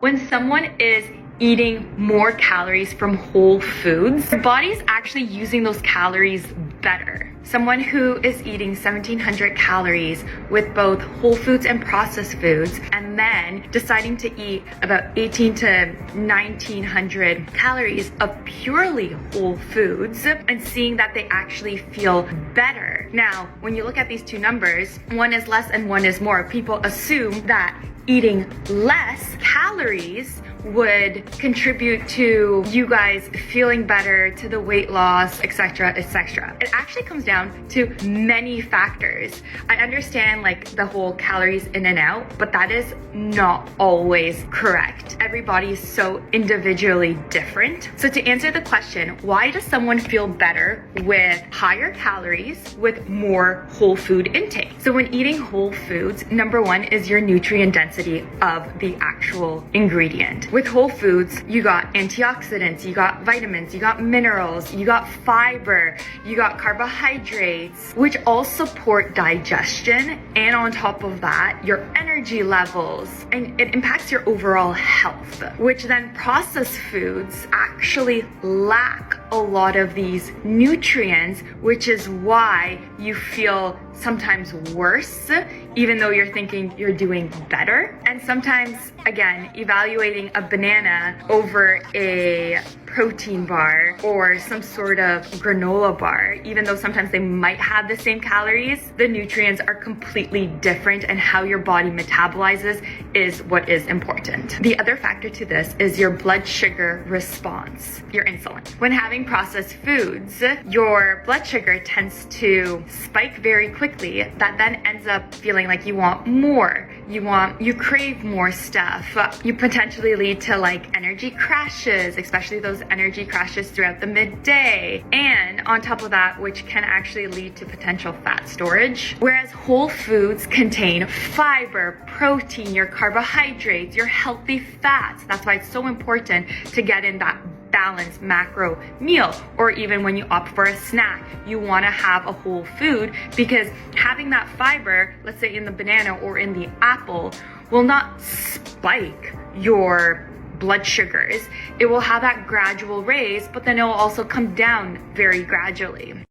When someone is eating more calories from whole foods, their body's actually using those calories better. Someone who is eating 1,700 calories with both whole foods and processed foods, and then deciding to eat about 18 to 1,900 calories of purely whole foods and seeing that they actually feel better. Now, when you look at these two numbers, one is less and one is more, people assume that eating less calories would contribute to you guys feeling better, to the weight loss, etc., etc. It actually comes down to many factors. I understand like the whole calories in and out, but that is not always correct. Everybody is so individually different. So to answer the question, why does someone feel better with higher calories with more whole food intake? So when eating whole foods, number one is your nutrient density of the actual ingredient. With whole foods, you got antioxidants, you got vitamins, you got minerals, you got fiber, you got carbohydrates, which all support digestion. And on top of that, your energy levels, and it impacts your overall health, which then processed foods actually lack a lot of these nutrients, which is why you feel sometimes worse, even though you're thinking you're doing better. And sometimes, again, evaluating a banana over a protein bar or some sort of granola bar, even though sometimes they might have the same calories, the nutrients are completely different, and how your body metabolizes is what is important. The other factor to this is your blood sugar response, your insulin. When having processed foods, your blood sugar tends to spike very quickly. That then ends up feeling like you want more. You crave more stuff. You potentially lead to like energy crashes, especially those energy crashes throughout the midday. And on top of that, which can actually lead to potential fat storage. Whereas whole foods contain fiber, protein, your carbohydrates, your healthy fats. That's why it's so important to get in that balanced macro meal, or even when you opt for a snack, you want to have a whole food, because having that fiber, let's say in the banana or in the apple, will not spike your blood sugars. It will have that gradual raise, but then it will also come down very gradually.